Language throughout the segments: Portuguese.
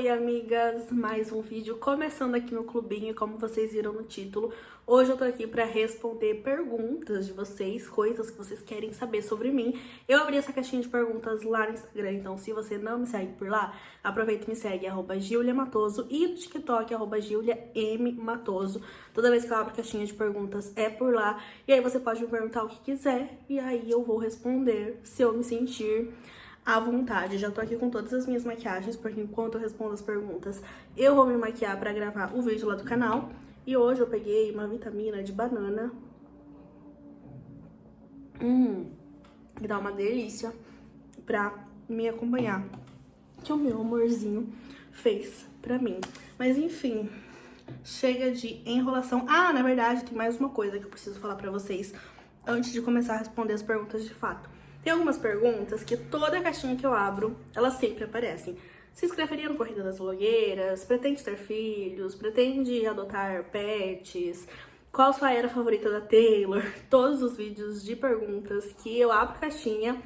Oi, amigas! Mais um vídeo começando aqui no clubinho, como vocês viram no título. Hoje eu tô aqui pra responder perguntas de vocês, coisas que vocês querem saber sobre mim. Eu abri essa caixinha de perguntas lá no Instagram, então se você não me segue por lá, aproveita e me segue, @GiuliaMatoso, e no TikTok, @GiuliaMatoso. Toda vez que eu abro caixinha de perguntas é por lá, e aí você pode me perguntar o que quiser, e aí eu vou responder se eu me sentir à vontade. Já tô aqui com todas as minhas maquiagens, porque enquanto eu respondo as perguntas, eu vou me maquiar pra gravar o vídeo lá do canal. E hoje eu peguei uma vitamina de banana. Que dá uma delícia pra me acompanhar, que o meu amorzinho fez pra mim. Mas enfim, chega de enrolação. Ah, na verdade, tem mais uma coisa que eu preciso falar pra vocês antes de começar a responder as perguntas de fato. Tem algumas perguntas que toda caixinha que eu abro, elas sempre aparecem. Se inscreveria no Corrida das Blogueiras? Pretende ter filhos? Pretende adotar pets? Qual sua era favorita da Taylor? Todos os vídeos de perguntas que eu abro caixinha,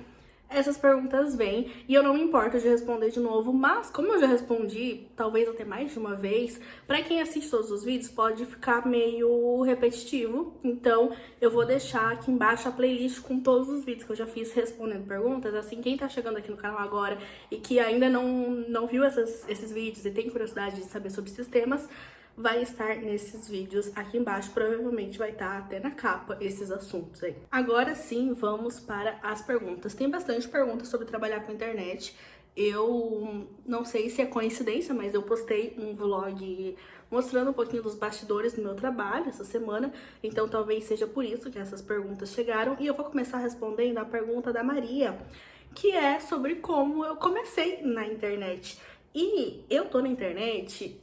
essas perguntas vêm e eu não me importo de responder de novo, mas como eu já respondi, talvez até mais de uma vez, pra quem assiste todos os vídeos pode ficar meio repetitivo, então eu vou deixar aqui embaixo a playlist com todos os vídeos que eu já fiz respondendo perguntas, assim, quem tá chegando aqui no canal agora e que ainda não viu esses vídeos e tem curiosidade de saber sobre sistemas, vai estar nesses vídeos aqui embaixo, provavelmente vai estar até na capa esses assuntos aí. Agora sim, vamos para as perguntas. Tem bastante perguntas sobre trabalhar com internet. Eu não sei se é coincidência, mas eu postei um vlog mostrando um pouquinho dos bastidores do meu trabalho essa semana, então talvez seja por isso que essas perguntas chegaram. E eu vou começar respondendo a pergunta da Maria, que é sobre como eu comecei na internet. E eu tô na internet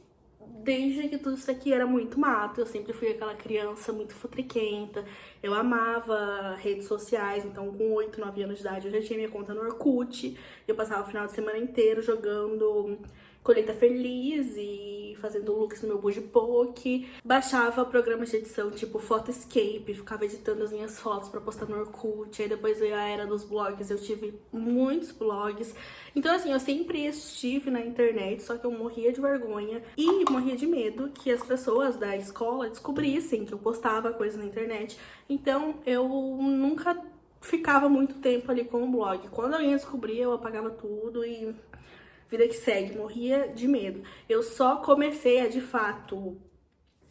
desde que tudo isso aqui era muito mato. Eu sempre fui aquela criança muito futriquenta, eu amava redes sociais, então com 8, 9 anos de idade eu já tinha minha conta no Orkut, eu passava o final de semana inteiro jogando Colheita Feliz e fazendo looks no meu Bugipoke, baixava programas de edição tipo Photoscape, ficava editando as minhas fotos pra postar no Orkut, aí depois veio a era dos blogs, eu tive muitos blogs, então assim, eu sempre estive na internet, só que eu morria de vergonha e morria de medo que as pessoas da escola descobrissem que eu postava coisa na internet, então eu nunca ficava muito tempo ali com o blog. Quando alguém descobria, eu apagava tudo e vida que segue, morria de medo. Eu só comecei a, de fato,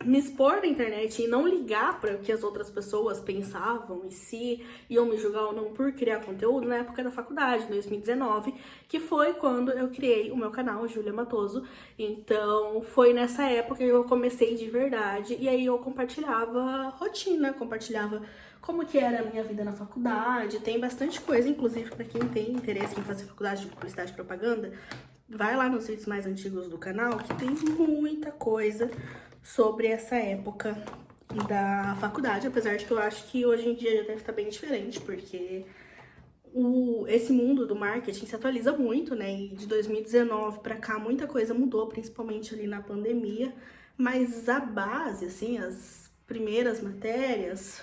me expor na internet e não ligar para o que as outras pessoas pensavam e se iam me julgar ou não por criar conteúdo na época da faculdade, 2019, que foi quando eu criei o meu canal, Julia Matoso. Então, foi nessa época que eu comecei de verdade e aí eu compartilhava rotina, compartilhava como que era a minha vida na faculdade. Tem bastante coisa, inclusive, para quem tem interesse em fazer faculdade de publicidade e propaganda, vai lá nos vídeos mais antigos do canal, que tem muita coisa sobre essa época da faculdade, apesar de que eu acho que hoje em dia já deve estar bem diferente, porque esse mundo do marketing se atualiza muito, né? E de 2019 para cá muita coisa mudou, principalmente ali na pandemia, mas a base, assim, as primeiras matérias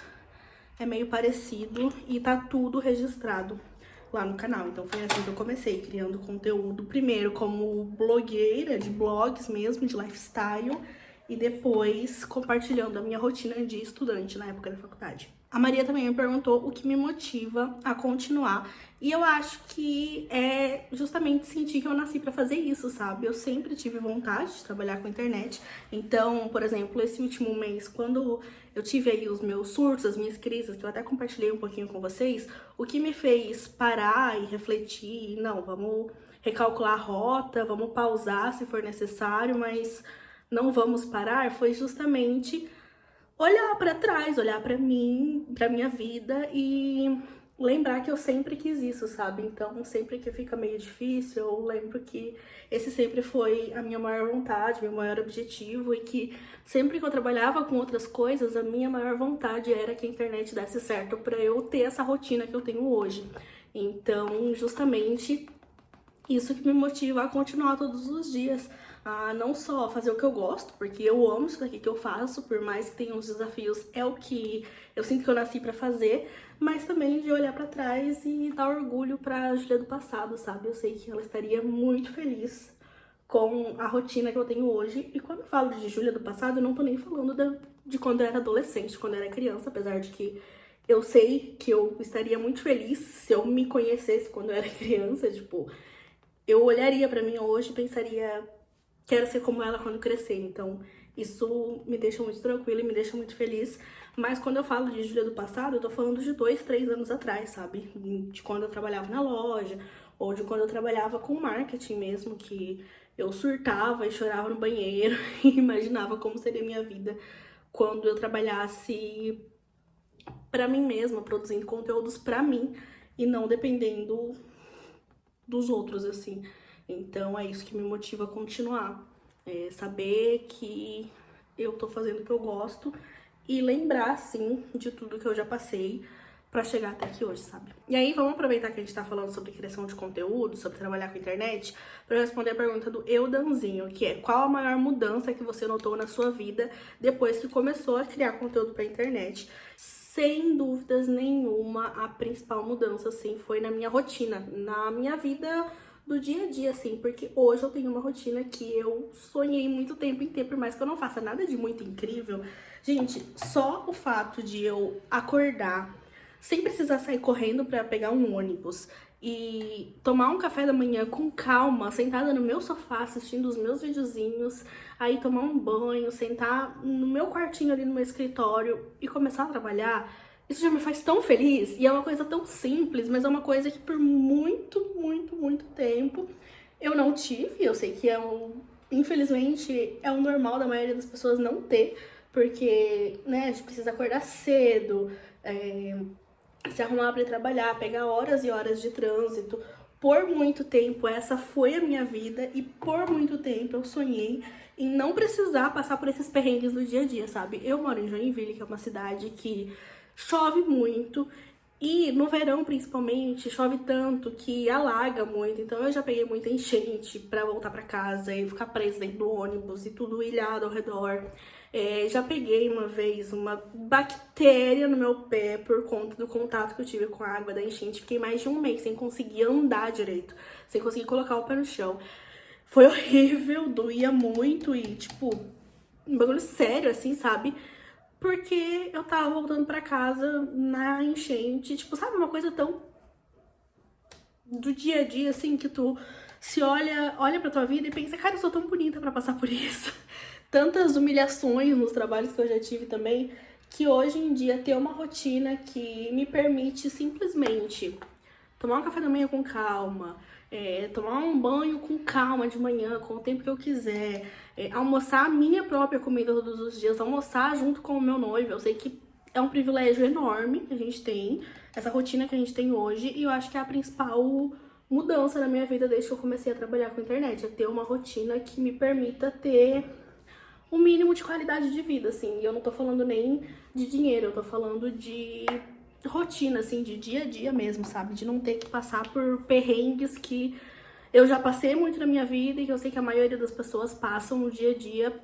é meio parecido e tá tudo registrado lá no canal. Então foi assim que eu comecei, criando conteúdo primeiro como blogueira de blogs mesmo, de lifestyle, e depois compartilhando a minha rotina de estudante na época da faculdade. A Maria também me perguntou o que me motiva a continuar, e eu acho que é justamente sentir que eu nasci pra fazer isso, sabe? Eu sempre tive vontade de trabalhar com internet, então, por exemplo, esse último mês, quando eu tive aí os meus surtos, as minhas crises, que eu até compartilhei um pouquinho com vocês, o que me fez parar e refletir, não, vamos recalcular a rota, vamos pausar se for necessário, mas não vamos parar, foi justamente olhar pra trás, olhar pra mim, pra minha vida e lembrar que eu sempre quis isso, sabe? Então, sempre que fica meio difícil, eu lembro que esse sempre foi a minha maior vontade, meu maior objetivo, e que sempre que eu trabalhava com outras coisas, a minha maior vontade era que a internet desse certo pra eu ter essa rotina que eu tenho hoje. Então, justamente isso que me motiva a continuar todos os dias, a não só fazer o que eu gosto, porque eu amo isso daqui que eu faço, por mais que tenha uns desafios, é o que eu sinto que eu nasci pra fazer, mas também de olhar pra trás e dar orgulho pra Julia do passado, sabe? Eu sei que ela estaria muito feliz com a rotina que eu tenho hoje. E quando eu falo de Júlia do passado, eu não tô nem falando de quando eu era adolescente, quando eu era criança, apesar de que eu sei que eu estaria muito feliz se eu me conhecesse quando eu era criança, tipo, eu olharia pra mim hoje e pensaria, quero ser como ela quando crescer. Então, isso me deixa muito tranquila e me deixa muito feliz. Mas quando eu falo de Júlia do passado, eu tô falando de 2, 3 anos atrás, sabe? De quando eu trabalhava na loja, ou de quando eu trabalhava com marketing mesmo, que eu surtava e chorava no banheiro e imaginava como seria a minha vida quando eu trabalhasse pra mim mesma, produzindo conteúdos pra mim e não dependendo dos outros, assim. Então é isso que me motiva a continuar. É saber que eu tô fazendo o que eu gosto e lembrar, assim, de tudo que eu já passei pra chegar até aqui hoje, sabe? E aí, vamos aproveitar que a gente tá falando sobre criação de conteúdo, sobre trabalhar com internet, pra eu responder a pergunta do Eudanzinho, que é: qual a maior mudança que você notou na sua vida depois que começou a criar conteúdo pra internet? Sem dúvidas nenhuma, a principal mudança, assim, foi na minha rotina, na minha vida do dia a dia, assim, porque hoje eu tenho uma rotina que eu sonhei muito tempo em ter, por mais que eu não faça nada de muito incrível. Gente, só o fato de eu acordar sem precisar sair correndo pra pegar um ônibus e tomar um café da manhã com calma, sentada no meu sofá assistindo os meus videozinhos, aí tomar um banho, sentar no meu quartinho ali no meu escritório e começar a trabalhar, isso já me faz tão feliz. E é uma coisa tão simples, mas é uma coisa que por muito, muito, muito tempo eu não tive. Eu sei que infelizmente, é o normal da maioria das pessoas não ter, porque, né, a gente precisa acordar cedo, se arrumar para ir trabalhar, pegar horas e horas de trânsito. Por muito tempo essa foi a minha vida e por muito tempo eu sonhei em não precisar passar por esses perrengues do dia a dia, sabe? Eu moro em Joinville, que é uma cidade que chove muito e no verão principalmente chove tanto que alaga muito. Então eu já peguei muita enchente pra voltar pra casa e ficar presa dentro do ônibus e tudo ilhado ao redor. Já peguei uma vez uma bactéria no meu pé por conta do contato que eu tive com a água da enchente. Fiquei mais de um mês sem conseguir andar direito, sem conseguir colocar o pé no chão. Foi horrível, doía muito e, tipo, um bagulho sério, assim, sabe? Porque eu tava voltando pra casa na enchente, tipo, sabe, uma coisa tão do dia a dia, assim, que tu se olha pra tua vida e pensa, cara, eu sou tão bonita pra passar por isso. Tantas humilhações nos trabalhos que eu já tive também, que hoje em dia ter uma rotina que me permite simplesmente tomar um café da manhã com calma, tomar um banho com calma de manhã, com o tempo que eu quiser, almoçar a minha própria comida todos os dias, almoçar junto com o meu noivo. Eu sei que é um privilégio enorme que a gente tem, essa rotina que a gente tem hoje, e eu acho que é a principal mudança na minha vida desde que eu comecei a trabalhar com internet, é ter uma rotina que me permita ter um mínimo de qualidade de vida, assim. E eu não tô falando nem de dinheiro, eu tô falando de rotina, assim, de dia a dia mesmo, sabe? De não ter que passar por perrengues que eu já passei muito na minha vida e que eu sei que a maioria das pessoas passam no dia a dia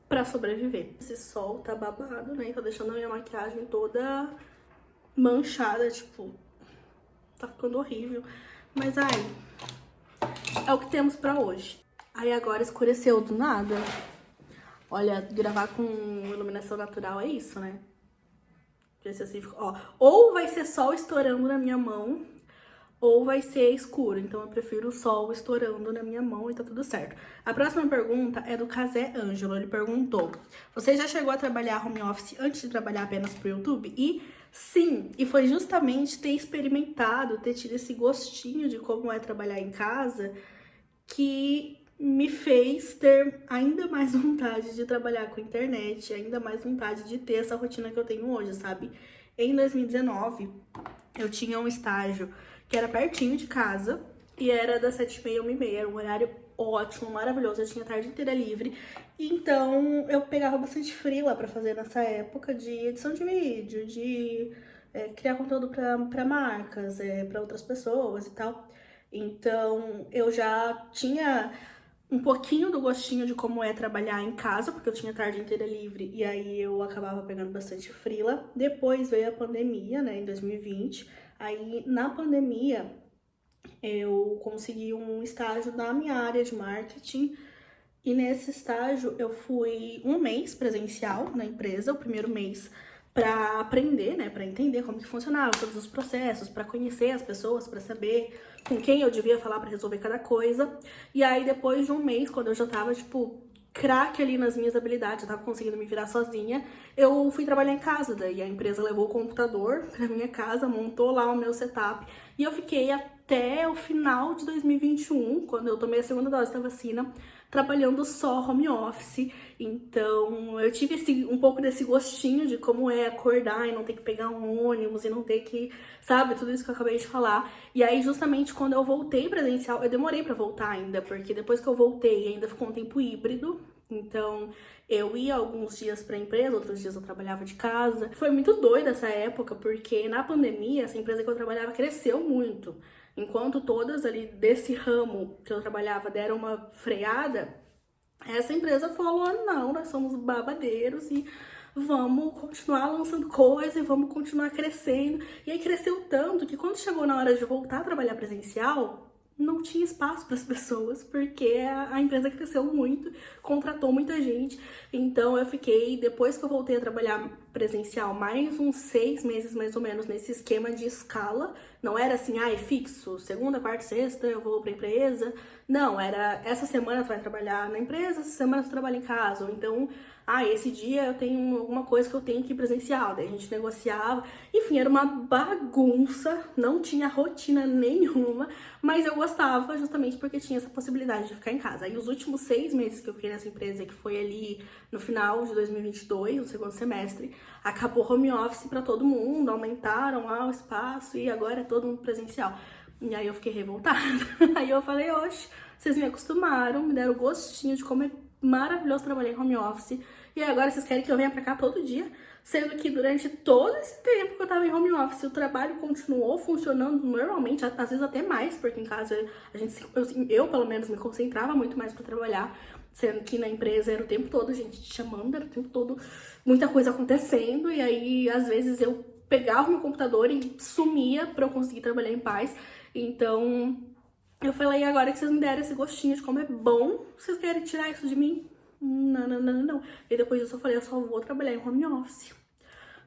pra sobreviver. Esse sol tá babado, né? Tá deixando a minha maquiagem toda manchada, tipo, tá ficando horrível. Mas, ai, é o que temos pra hoje. Aí agora escureceu do nada. Olha, gravar com iluminação natural é isso, né? Assim, ó, ou vai ser sol estourando na minha mão, ou vai ser escuro. Então eu prefiro o sol estourando na minha mão e tá tudo certo. A próxima pergunta é do Casé Ângelo. Ele perguntou: você já chegou a trabalhar home office antes de trabalhar apenas pro YouTube? E sim, e foi justamente ter experimentado, ter tido esse gostinho de como é trabalhar em casa que me fez ter ainda mais vontade de trabalhar com internet, ainda mais vontade de ter essa rotina que eu tenho hoje, sabe? Em 2019, eu tinha um estágio que era pertinho de casa e era das 7h30 a 1h30, era um horário ótimo, maravilhoso, eu tinha a tarde inteira livre. Então, eu pegava bastante freela pra fazer nessa época de edição de vídeo, de criar conteúdo pra marcas, pra outras pessoas e tal. Então, eu já tinha um pouquinho do gostinho de como é trabalhar em casa, porque eu tinha a tarde inteira livre e aí eu acabava pegando bastante freela. Depois veio a pandemia, né, em 2020. Aí, na pandemia, eu consegui um estágio na minha área de marketing, E nesse estágio eu fui um mês presencial na empresa, o primeiro mês para aprender, né, para entender como que funcionava todos os processos, para conhecer as pessoas, para saber com quem eu devia falar para resolver cada coisa. E aí depois de um mês, quando eu já tava tipo craque ali nas minhas habilidades, eu tava conseguindo me virar sozinha, eu fui trabalhar em casa, daí a empresa levou o computador pra minha casa, montou lá o meu setup, e eu fiquei até o final de 2021, quando eu tomei a segunda dose da vacina, trabalhando só home office. Então eu tive um pouco desse gostinho de como é acordar e não ter que pegar um ônibus e não ter que, sabe, tudo isso que eu acabei de falar. E aí justamente quando eu voltei presencial, eu demorei pra voltar ainda, porque depois que eu voltei ainda ficou um tempo híbrido. Então eu ia alguns dias pra empresa, outros dias eu trabalhava de casa. Foi muito doida essa época, porque na pandemia essa empresa que eu trabalhava cresceu muito. Enquanto todas ali desse ramo que eu trabalhava deram uma freada, essa empresa falou, não, nós somos babadeiros e vamos continuar lançando coisa e vamos continuar crescendo. E aí cresceu tanto que quando chegou na hora de voltar a trabalhar presencial, não tinha espaço para as pessoas, porque a empresa cresceu muito, contratou muita gente. Então eu fiquei, depois que eu voltei a trabalhar presencial, mais uns 6 meses mais ou menos nesse esquema de escala. Não era assim, é fixo, segunda, quarta, sexta eu vou pra empresa. Não, era essa semana tu vai trabalhar na empresa, essa semana tu trabalha em casa. Ou então, esse dia eu tenho alguma coisa que eu tenho que ir presencial. Daí a gente negociava. Enfim, era uma bagunça, não tinha rotina nenhuma, mas eu gostava justamente porque tinha essa possibilidade de ficar em casa. Aí os últimos 6 meses que eu fiquei nessa empresa, que foi ali no final de 2022, no segundo semestre, acabou home office pra todo mundo, aumentaram lá o espaço e agora é todo mundo presencial. E aí eu fiquei revoltada. Aí eu falei, oxe, vocês me acostumaram, me deram o gostinho de como é maravilhoso trabalhar em home office. E agora vocês querem que eu venha pra cá todo dia? Sendo que durante todo esse tempo que eu tava em home office, o trabalho continuou funcionando normalmente, às vezes até mais, porque em casa eu pelo menos me concentrava muito mais pra trabalhar, sendo que na empresa era o tempo todo gente te chamando, era o tempo todo muita coisa acontecendo, e aí às vezes eu pegava o meu computador e sumia pra eu conseguir trabalhar em paz. Então eu falei, agora que vocês me deram esse gostinho de como é bom, vocês querem tirar isso de mim? Não, não, não, não. E depois disso eu falei, eu só vou trabalhar em home office.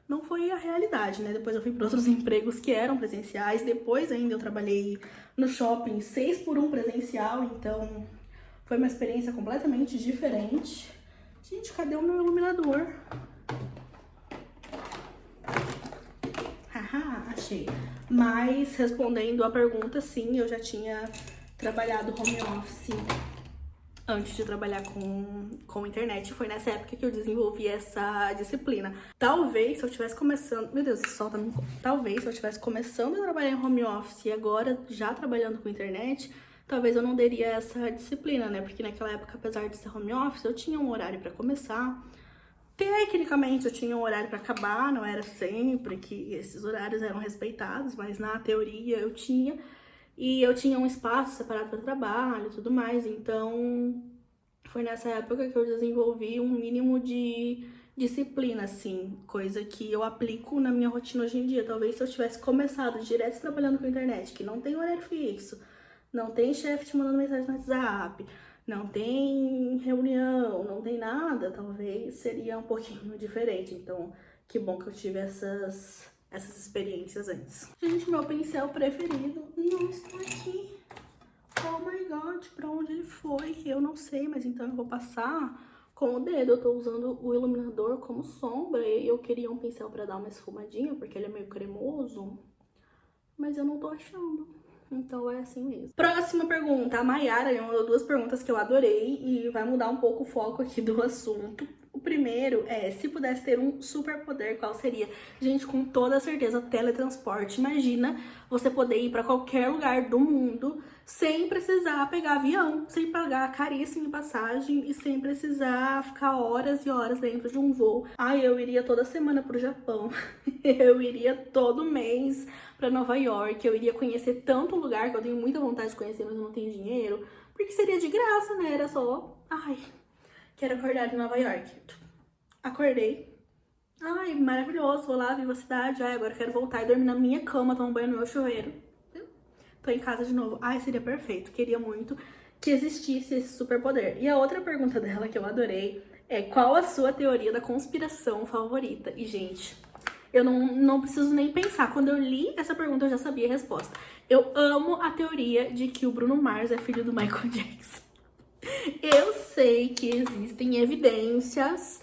Não foi a realidade, né? Depois eu fui para outros empregos que eram presenciais. Depois ainda eu trabalhei no shopping 6x1 presencial, então foi uma experiência completamente diferente. Gente, cadê o meu iluminador? Haha, achei. Mas respondendo a pergunta, sim, eu já tinha trabalhado home office antes de trabalhar com internet. Foi nessa época que eu desenvolvi essa disciplina. Talvez se eu estivesse começando... Meu Deus, esse sol tá me... Talvez se eu estivesse começando a trabalhar em home office e agora já trabalhando com internet, talvez eu não teria essa disciplina, né? Porque naquela época, apesar de ser home office, eu tinha um horário pra começar. Tecnicamente eu tinha um horário pra acabar, não era sempre que esses horários eram respeitados, mas na teoria eu tinha. E eu tinha um espaço separado para trabalho e tudo mais, então foi nessa época que eu desenvolvi um mínimo de disciplina, assim, coisa que eu aplico na minha rotina hoje em dia. Talvez se eu tivesse começado direto trabalhando com internet, que não tem horário fixo, não tem chefe te mandando mensagem no WhatsApp, não tem reunião, não tem nada, talvez seria um pouquinho diferente. Então, que bom que eu tive essas experiências antes. Gente, meu pincel preferido não está aqui. Oh my god, pra onde ele foi? Eu não sei, mas então eu vou passar com o dedo. Eu tô usando o iluminador como sombra e eu queria um pincel pra dar uma esfumadinha, porque ele é meio cremoso, mas eu não tô achando. Então é assim mesmo. Próxima pergunta. A Mayara me mandou 2 perguntas que eu adorei e vai mudar um pouco o foco aqui do assunto. O primeiro é, se pudesse ter um superpoder, qual seria? Gente, com toda certeza, teletransporte. Imagina você poder ir pra qualquer lugar do mundo sem precisar pegar avião, sem pagar caríssima passagem e sem precisar ficar horas e horas dentro de um voo. Eu iria toda semana pro Japão. Eu iria todo mês pra Nova York. Eu iria conhecer tanto lugar que eu tenho muita vontade de conhecer, mas eu não tenho dinheiro. Porque seria de graça, né? Era só... quero acordar em Nova York. Acordei. Maravilhoso. Vou lá, vivo a cidade. Agora quero voltar e dormir na minha cama, tomar um banho no meu chuveiro. Tô em casa de novo. Seria perfeito. Queria muito. que existisse esse superpoder. E a outra pergunta dela que eu adorei é: qual a sua teoria da conspiração favorita? E, gente, eu não preciso nem pensar. Quando eu li essa pergunta, eu já sabia a resposta. Eu amo a teoria de que o Bruno Mars é filho do Michael Jackson. Eu sei que existem evidências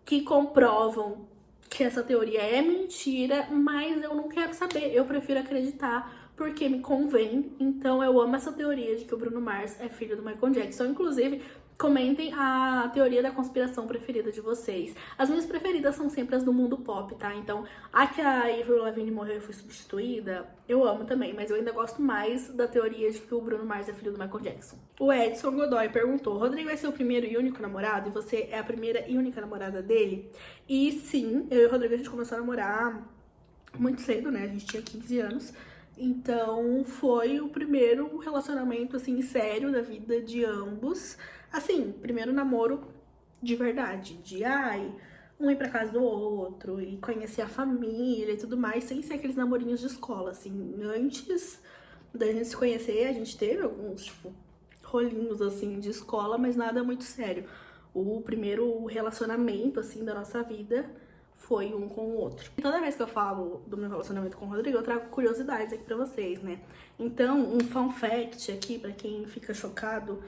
que comprovam que essa teoria é mentira, mas eu não quero saber. Eu prefiro acreditar porque me convém. Então eu amo essa teoria de que o Bruno Mars é filho do Michael Jackson. Inclusive, comentem a teoria da conspiração preferida de vocês. As minhas preferidas são sempre as do mundo pop, tá? Então, a que a Avril Lavigne morreu e foi substituída, eu amo também, mas eu ainda gosto mais da teoria de que o Bruno Mars é filho do Michael Jackson. O Edson Godoy perguntou: Rodrigo é seu primeiro e único namorado e você é a primeira e única namorada dele? E sim, eu e o Rodrigo, a gente começou a namorar muito cedo, né? A gente tinha 15 anos. Então, foi o primeiro relacionamento, assim, sério da vida de ambos. Assim, primeiro namoro de verdade, de um ir pra casa do outro e conhecer a família e tudo mais, sem ser aqueles namorinhos de escola, assim. Antes da gente se conhecer, a gente teve alguns, tipo, rolinhos, assim, de escola, mas nada muito sério. O primeiro relacionamento, assim, da nossa vida foi um com o outro. E toda vez que eu falo do meu relacionamento com o Rodrigo, eu trago curiosidades aqui pra vocês, né? Então, um fun fact aqui, pra quem fica chocado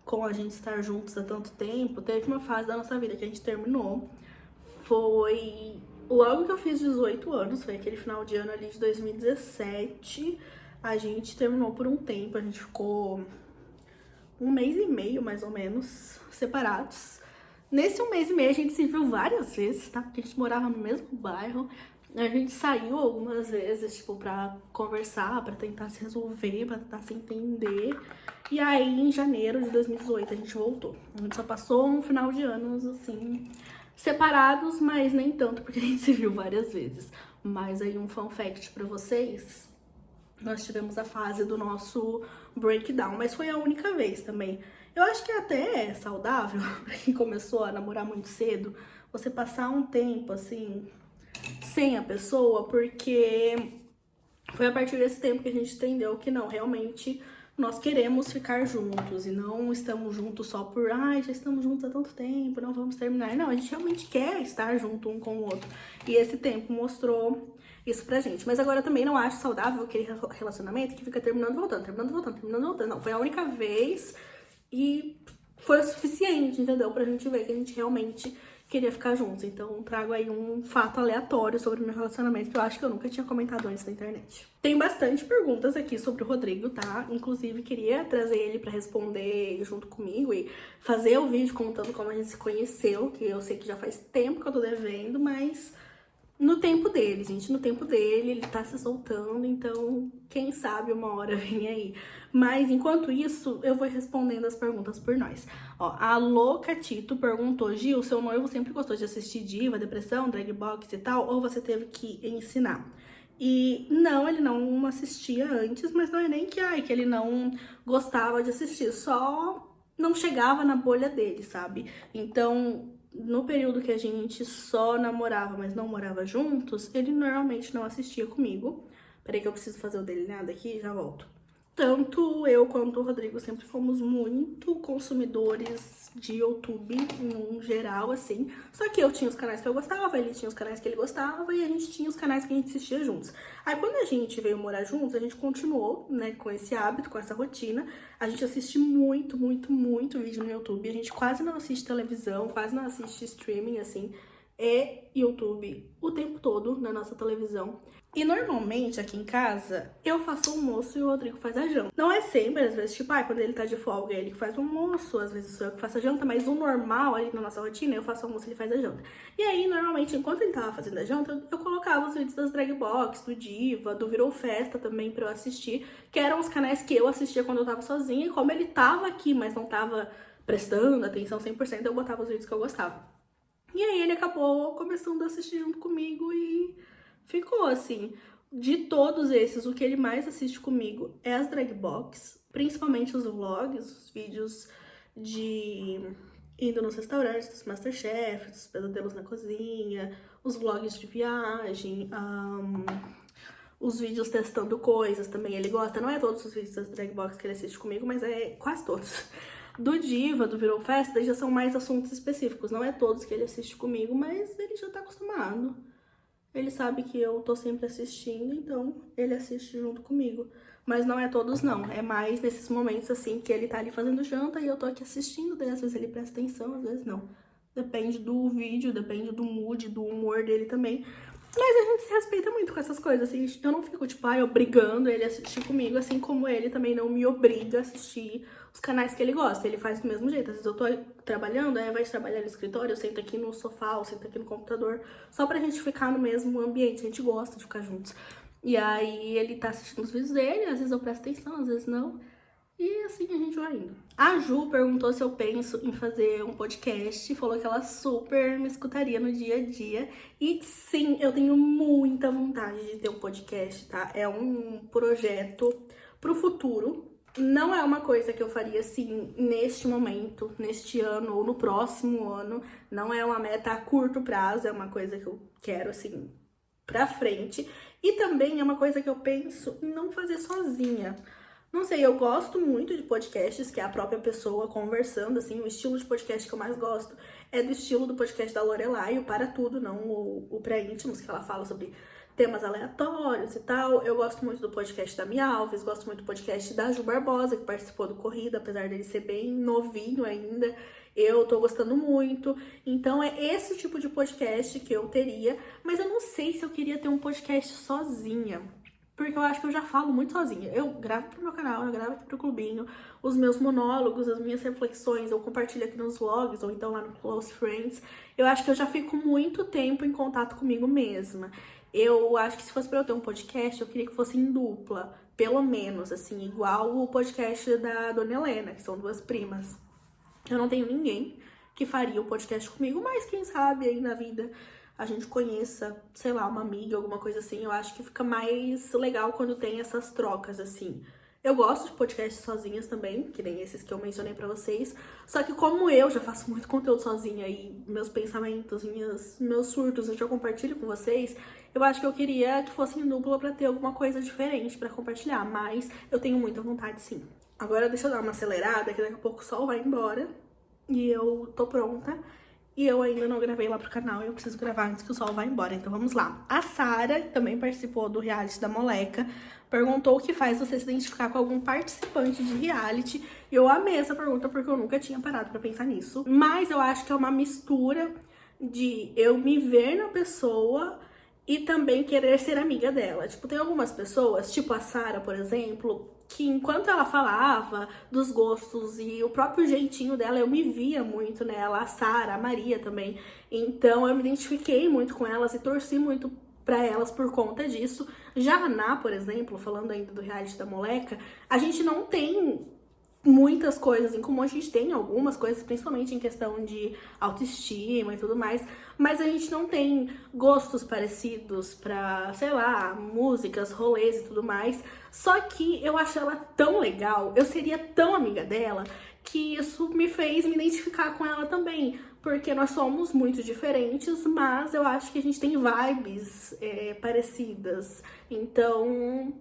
com a gente estar juntos há tanto tempo, teve uma fase da nossa vida que a gente terminou. Foi logo que eu fiz 18 anos, foi aquele final de ano ali de 2017. A gente terminou por um tempo, a gente ficou um mês e meio, mais ou menos, separados. Nesse um mês e meio a gente se viu várias vezes, tá? Porque a gente morava no mesmo bairro. A gente saiu algumas vezes, tipo, pra conversar, pra tentar se resolver, pra tentar se entender. E aí, em janeiro de 2018, a gente voltou. A gente só passou um final de anos, assim, separados, mas nem tanto, porque a gente se viu várias vezes. Mas aí, um fun fact pra vocês: nós tivemos a fase do nosso breakdown, mas foi a única vez também. Eu acho que até é saudável, pra quem começou a namorar muito cedo, você passar um tempo, assim, sem a pessoa, porque foi a partir desse tempo que a gente entendeu que não, realmente nós queremos ficar juntos e não estamos juntos só por, já estamos juntos há tanto tempo, não vamos terminar. Não, a gente realmente quer estar junto um com o outro. E esse tempo mostrou isso pra gente. Mas agora eu também não acho saudável aquele relacionamento que fica terminando, voltando, terminando, voltando, terminando, voltando. Não, foi a única vez e foi o suficiente, entendeu? Pra gente ver que a gente realmente queria ficar juntos. Então, trago aí um fato aleatório sobre o meu relacionamento que eu acho que eu nunca tinha comentado antes na internet. Tem bastante perguntas aqui sobre o Rodrigo, tá? Inclusive, queria trazer ele pra responder junto comigo e fazer o vídeo contando como a gente se conheceu, que eu sei que já faz tempo que eu tô devendo, mas no tempo dele, gente, no tempo dele, ele tá se soltando, então quem sabe uma hora vem aí. Mas enquanto isso, eu vou respondendo as perguntas por nós. Ó, a Louca Tito perguntou: Gil, seu noivo sempre gostou de assistir diva, depressão, drag box e tal, ou você teve que ensinar? E não, ele não assistia antes, mas não é nem que ele não gostava de assistir, só não chegava na bolha dele, sabe? Então, no período que a gente só namorava, mas não morava juntos, ele normalmente não assistia comigo. Peraí que eu preciso fazer o dele nada aqui e já volto. Tanto eu quanto o Rodrigo sempre fomos muito consumidores de YouTube, em geral, assim. Só que eu tinha os canais que eu gostava, ele tinha os canais que ele gostava e a gente tinha os canais que a gente assistia juntos. Aí quando a gente veio morar juntos, a gente continuou, né, com esse hábito, com essa rotina. A gente assiste muito, muito, muito vídeo no YouTube. A gente quase não assiste televisão, quase não assiste streaming, assim. É YouTube o tempo todo na nossa televisão. E normalmente aqui em casa eu faço o almoço e o Rodrigo faz a janta. Não é sempre, às vezes, tipo, quando ele tá de folga, ele que faz o almoço, às vezes sou eu que faço a janta, mas o normal ali na nossa rotina, eu faço o almoço e ele faz a janta. E aí, normalmente, enquanto ele tava fazendo a janta, eu colocava os vídeos das drag box, do Diva, do Virou Festa também pra eu assistir, que eram os canais que eu assistia quando eu tava sozinha, e como ele tava aqui, mas não tava prestando atenção 100%, eu botava os vídeos que eu gostava. E aí ele acabou começando a assistir junto comigo e ficou assim. De todos esses, o que ele mais assiste comigo é as drag box, principalmente os vlogs, os vídeos de indo nos restaurantes, dos Masterchef, dos pesadelos na cozinha, os vlogs de viagem, os vídeos testando coisas também, ele gosta. Não é todos os vídeos das drag box que ele assiste comigo, mas é quase todos. Do Diva, do Virou Festa, já são mais assuntos específicos. Não é todos que ele assiste comigo, mas ele já tá acostumado. Ele sabe que eu tô sempre assistindo, então ele assiste junto comigo. Mas não é todos, não. É mais nesses momentos, assim, que ele tá ali fazendo janta e eu tô aqui assistindo. Daí, às vezes, ele presta atenção, às vezes não. Depende do vídeo, depende do mood, do humor dele também. Mas a gente se respeita muito com essas coisas, assim. Eu não fico, tipo, obrigando ele a assistir comigo, assim como ele também não me obriga a assistir os canais que ele gosta. Ele faz do mesmo jeito. Às vezes eu tô trabalhando, aí vai trabalhar no escritório, eu sento aqui no sofá, eu sento aqui no computador, só pra gente ficar no mesmo ambiente. A gente gosta de ficar juntos. E aí ele tá assistindo os vídeos dele, às vezes eu presto atenção, às vezes não. E assim a gente vai indo. A Ju perguntou se eu penso em fazer um podcast, falou que ela super me escutaria no dia a dia. E sim, eu tenho muita vontade de ter um podcast, tá? É um projeto pro futuro. Não é uma coisa que eu faria assim neste momento, neste ano ou no próximo ano. Não é uma meta a curto prazo, é uma coisa que eu quero assim pra frente. E também é uma coisa que eu penso em não fazer sozinha. Não sei, eu gosto muito de podcasts, que é a própria pessoa conversando, assim, o estilo de podcast que eu mais gosto é do estilo do podcast da Lorelai, o Para Tudo, não o Pra Íntimos, que ela fala sobre temas aleatórios e tal. Eu gosto muito do podcast da Mia Alves, gosto muito do podcast da Ju Barbosa, que participou do Corrida, apesar dele ser bem novinho ainda, eu tô gostando muito. Então é esse tipo de podcast que eu teria, mas eu não sei se eu queria ter um podcast sozinha. Porque eu acho que eu já falo muito sozinha. Eu gravo pro meu canal, eu gravo aqui pro clubinho, os meus monólogos, as minhas reflexões, eu compartilho aqui nos vlogs ou então lá no Close Friends. Eu acho que eu já fico muito tempo em contato comigo mesma. Eu acho que se fosse pra eu ter um podcast, eu queria que fosse em dupla, pelo menos, assim, igual o podcast da Dona Helena, que são duas primas. Eu não tenho ninguém que faria o podcast comigo, mas quem sabe aí na vida a gente conheça, sei lá, uma amiga, alguma coisa assim. Eu acho que fica mais legal quando tem essas trocas, assim. Eu gosto de podcasts sozinhas também, que nem esses que eu mencionei pra vocês. Só que como eu já faço muito conteúdo sozinha e meus pensamentos, meus surtos eu já compartilho com vocês, eu acho que eu queria que fosse em dupla pra ter alguma coisa diferente pra compartilhar. Mas eu tenho muita vontade, sim. Agora deixa eu dar uma acelerada, que daqui a pouco o sol vai embora. E eu tô pronta. E eu ainda não gravei lá pro canal, eu preciso gravar antes que o sol vá embora. Então vamos lá. A Sara, que também participou do reality da Moleca, perguntou o que faz você se identificar com algum participante de reality. E eu amei essa pergunta porque eu nunca tinha parado pra pensar nisso. Mas eu acho que é uma mistura de eu me ver na pessoa e também querer ser amiga dela. Tipo, tem algumas pessoas, tipo a Sara, por exemplo, que enquanto ela falava dos gostos e o próprio jeitinho dela, eu me via muito nela, a Sara, a Maria também. Então eu me identifiquei muito com elas e torci muito pra elas por conta disso. Já a Ná, por exemplo, falando ainda do reality da Moleca, a gente não tem muitas coisas em comum, a gente tem algumas coisas, principalmente em questão de autoestima e tudo mais, mas a gente não tem gostos parecidos pra, sei lá, músicas, rolês e tudo mais. Só que eu acho ela tão legal, eu seria tão amiga dela, que isso me fez me identificar com ela também, porque nós somos muito diferentes, mas eu acho que a gente tem vibes parecidas. Então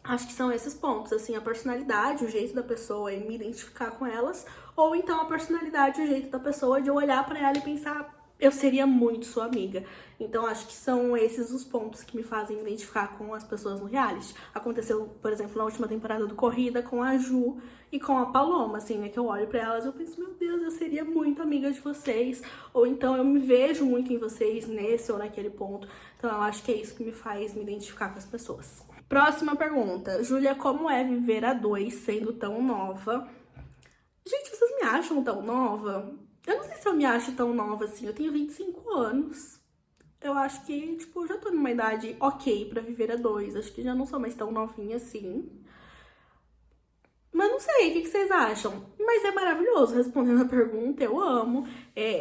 acho que são esses pontos, assim, a personalidade, o jeito da pessoa e me identificar com elas, ou então a personalidade, o jeito da pessoa de eu olhar pra ela e pensar, eu seria muito sua amiga. Então acho que são esses os pontos que me fazem me identificar com as pessoas no reality. Aconteceu, por exemplo, na última temporada do Corrida com a Ju e com a Paloma, assim, né, que eu olho pra elas e eu penso, meu Deus, eu seria muito amiga de vocês, ou então eu me vejo muito em vocês nesse ou naquele ponto. Então eu acho que é isso que me faz me identificar com as pessoas. Próxima pergunta. Júlia, como é viver a dois sendo tão nova? Gente, vocês me acham tão nova? Eu não sei se eu me acho tão nova assim. Eu tenho 25 anos. Eu acho que, tipo, já tô numa idade ok pra viver a dois. Acho que já não sou mais tão novinha assim. Mas não sei, o que vocês acham? Mas é maravilhoso respondendo a pergunta, eu amo.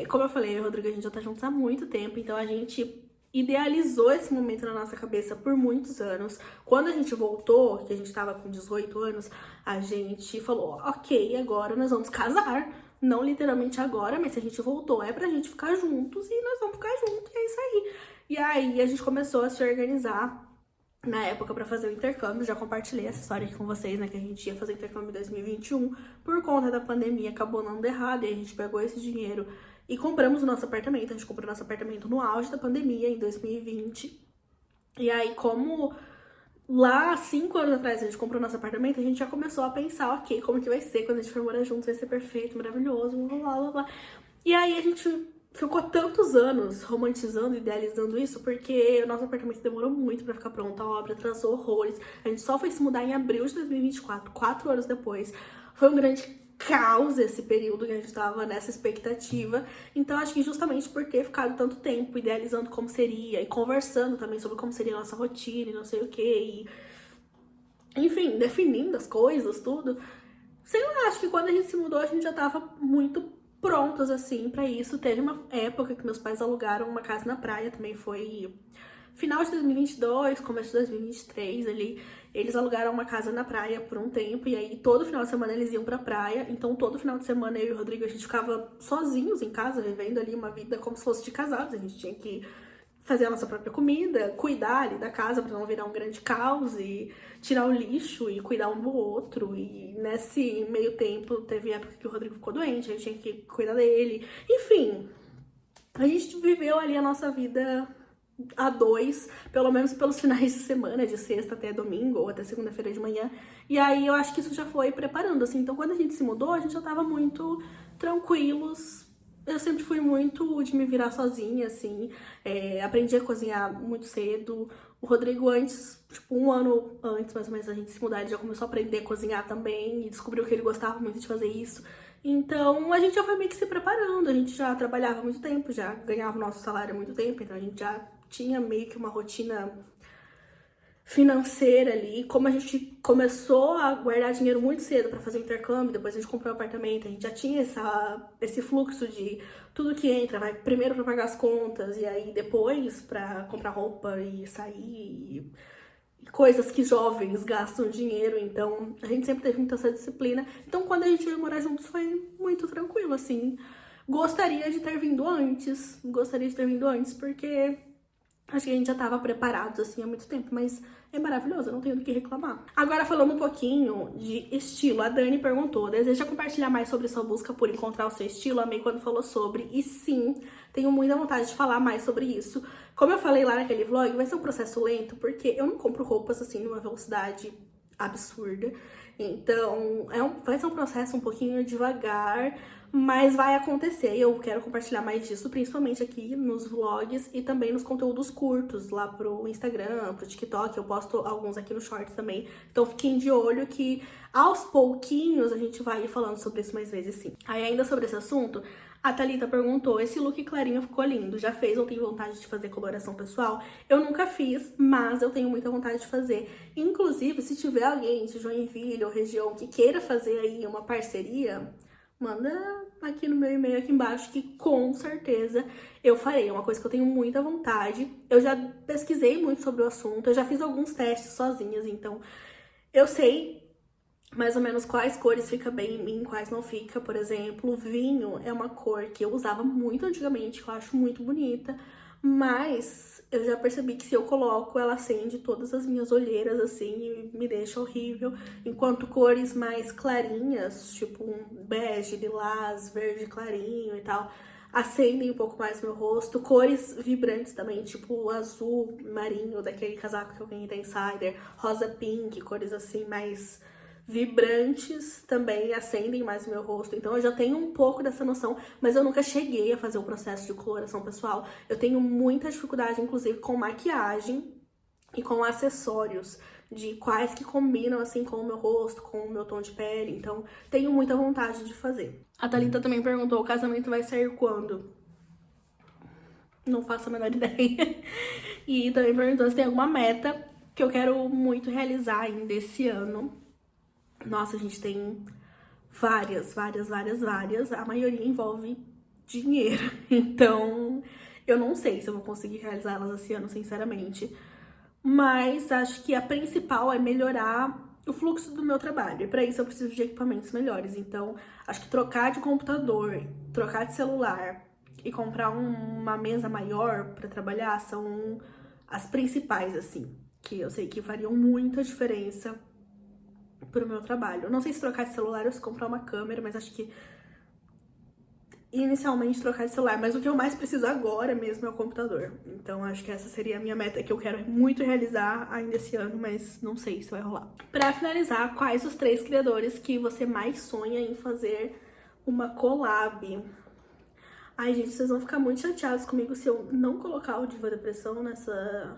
Como eu falei, Rodrigo, a gente já tá juntos há muito tempo, então a gente idealizou esse momento na nossa cabeça por muitos anos. Quando a gente voltou, que a gente tava com 18 anos, a gente falou, ok, agora nós vamos casar. Não literalmente agora, mas se a gente voltou é pra gente ficar juntos e nós vamos ficar juntos, e é isso aí. E aí a gente começou a se organizar na época pra fazer o intercâmbio. Já compartilhei essa história aqui com vocês, né, que a gente ia fazer o intercâmbio em 2021. Por conta da pandemia, acabou não dando errado, e a gente pegou esse dinheiro e compramos o nosso apartamento. A gente comprou nosso apartamento no auge da pandemia, em 2020. E aí, como lá, 5 anos atrás, a gente comprou nosso apartamento, a gente já começou a pensar, ok, como que vai ser quando a gente for morar juntos, vai ser perfeito, maravilhoso, blá, blá, blá, blá. E aí a gente ficou tantos anos romantizando, idealizando isso, porque o nosso apartamento demorou muito pra ficar pronto, a obra atrasou horrores. A gente só foi se mudar em abril de 2024, 4 anos depois. Foi um grande caos esse período que a gente tava nessa expectativa. Então acho que justamente por ter ficado tanto tempo idealizando como seria e conversando também sobre como seria a nossa rotina e não sei o que, e enfim, definindo as coisas, tudo. Sei lá, acho que quando a gente se mudou a gente já tava muito prontos assim pra isso. Teve uma época que meus pais alugaram uma casa na praia, também foi final de 2022, começo de 2023 ali. Eles alugaram uma casa na praia por um tempo, e aí todo final de semana eles iam pra praia. Então todo final de semana eu e o Rodrigo, a gente ficava sozinhos em casa, vivendo ali uma vida como se fosse de casados. A gente tinha que fazer a nossa própria comida, cuidar ali da casa pra não virar um grande caos, e tirar o lixo e cuidar um do outro. E nesse meio tempo teve época que o Rodrigo ficou doente, a gente tinha que cuidar dele. Enfim, a gente viveu ali a nossa vida a dois, pelo menos pelos finais de semana, de sexta até domingo, ou até segunda-feira de manhã. E aí eu acho que isso já foi preparando, assim. Então quando a gente se mudou, a gente já tava muito tranquilos. Eu sempre fui muito de me virar sozinha, assim. Aprendi a cozinhar muito cedo. O Rodrigo antes, tipo, um ano antes, mais ou menos, da gente se mudar, ele já começou a aprender a cozinhar também, e descobriu que ele gostava muito de fazer isso. Então, a gente já foi meio que se preparando, a gente já trabalhava há muito tempo, já ganhava o nosso salário há muito tempo, então a gente já tinha meio que uma rotina financeira ali. Como a gente começou a guardar dinheiro muito cedo para fazer o intercâmbio, depois a gente comprou um apartamento, a gente já tinha esse fluxo de tudo que entra, vai primeiro para pagar as contas, e aí depois para comprar roupa e sair, e coisas que jovens gastam dinheiro. Então a gente sempre teve muita essa disciplina. Então quando a gente veio morar juntos foi muito tranquilo, assim. Gostaria de ter vindo antes, porque acho que a gente já tava preparados, assim, há muito tempo, mas é maravilhoso, eu não tenho do que reclamar. Agora, falando um pouquinho de estilo, a Dani perguntou: deseja compartilhar mais sobre sua busca por encontrar o seu estilo? Amei quando falou sobre, e sim, tenho muita vontade de falar mais sobre isso. Como eu falei lá naquele vlog, vai ser um processo lento, porque eu não compro roupas, assim, numa velocidade absurda. Então, vai ser um processo um pouquinho devagar, mas vai acontecer. E eu quero compartilhar mais disso, principalmente aqui nos vlogs e também nos conteúdos curtos, lá pro Instagram, pro TikTok. Eu posto alguns aqui no Shorts também. Então fiquem de olho que aos pouquinhos a gente vai ir falando sobre isso mais vezes, sim. Aí ainda sobre esse assunto, a Thalita perguntou: esse look clarinho ficou lindo, já fez ou tem vontade de fazer coloração pessoal? Eu nunca fiz, mas eu tenho muita vontade de fazer. Inclusive, se tiver alguém de Joinville ou região que queira fazer aí uma parceria, manda aqui no meu e-mail aqui embaixo, que com certeza eu farei. É uma coisa que eu tenho muita vontade. Eu já pesquisei muito sobre o assunto, eu já fiz alguns testes sozinhas, então eu sei mais ou menos quais cores fica bem em mim, quais não fica. Por exemplo, vinho é uma cor que eu usava muito antigamente, que eu acho muito bonita, mas eu já percebi que se eu coloco, ela acende todas as minhas olheiras, assim, e me deixa horrível. Enquanto cores mais clarinhas, tipo um bege, lilás, verde clarinho e tal, acendem um pouco mais meu rosto. Cores vibrantes também, tipo o azul marinho, daquele casaco que eu ganhei da Insider, rosa pink, cores assim mais vibrantes também acendem mais o meu rosto. Então eu já tenho um pouco dessa noção, mas eu nunca cheguei a fazer o processo de coloração pessoal. Eu tenho muita dificuldade, inclusive, com maquiagem e com acessórios, de quais que combinam assim com o meu rosto, com o meu tom de pele. Então tenho muita vontade de fazer. A Thalita também perguntou: o casamento vai sair quando? Não faço a menor ideia. E também perguntou se tem alguma meta que eu quero muito realizar ainda esse ano. Nossa, a gente tem várias. A maioria envolve dinheiro. Então, eu não sei se eu vou conseguir realizá-las esse ano, sinceramente. Mas acho que a principal é melhorar o fluxo do meu trabalho. E para isso eu preciso de equipamentos melhores. Então, acho que trocar de computador, trocar de celular e comprar uma mesa maior para trabalhar são as principais, assim. que eu sei que fariam muita diferença pro meu trabalho. Eu não sei se trocar de celular ou se comprar uma câmera, mas acho que inicialmente trocar de celular, mas o que eu mais preciso agora mesmo é o computador. Então acho que essa seria a minha meta que eu quero muito realizar ainda esse ano, mas não sei se vai rolar. Pra finalizar, quais os 3 criadores que você mais sonha em fazer uma collab? Ai, gente, vocês vão ficar muito chateados comigo se eu não colocar o Diva Depressão nessa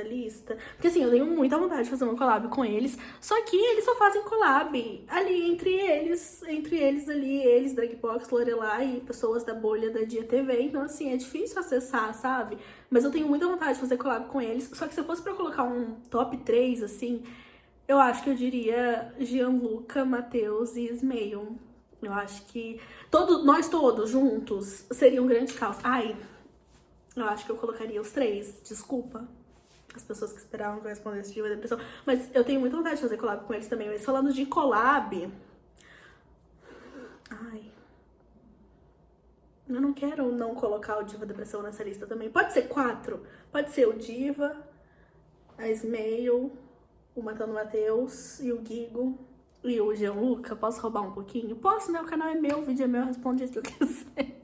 lista. Porque assim, eu tenho muita vontade de fazer uma collab com eles, só que eles só fazem collab ali entre eles ali, eles, Dragbox, Lorelai e pessoas da bolha da Dia TV, então assim, é difícil acessar, sabe? Mas eu tenho muita vontade de fazer collab com eles, só que se eu fosse pra colocar um top 3, assim, eu acho que eu diria Gianluca, Matheus e Ismael. Eu acho que nós todos juntos seria um grande caos. Ai, eu acho que eu colocaria os 3, desculpa as pessoas que esperavam que eu respondesse Diva Depressão, mas eu tenho muita vontade de fazer collab com eles também. Mas falando de collab, ai, eu não quero não colocar o Diva Depressão nessa lista também. Pode ser 4, pode ser o Diva, a Ismael, o Matando Matheus e o Guigo e o Gianluca. Posso roubar um pouquinho? Posso, né? O canal é meu, o vídeo é meu, eu respondo o que eu quiser.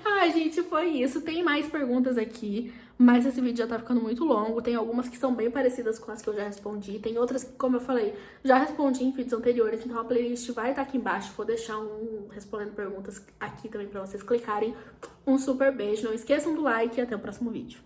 Ai, gente, foi isso. Tem mais perguntas aqui, mas esse vídeo já tá ficando muito longo. Tem algumas que são bem parecidas com as que eu já respondi. Tem outras que, como eu falei, já respondi em vídeos anteriores. Então a playlist vai estar aqui embaixo. Vou deixar um respondendo perguntas aqui também pra vocês clicarem. Um super beijo. Não esqueçam do like e até o próximo vídeo.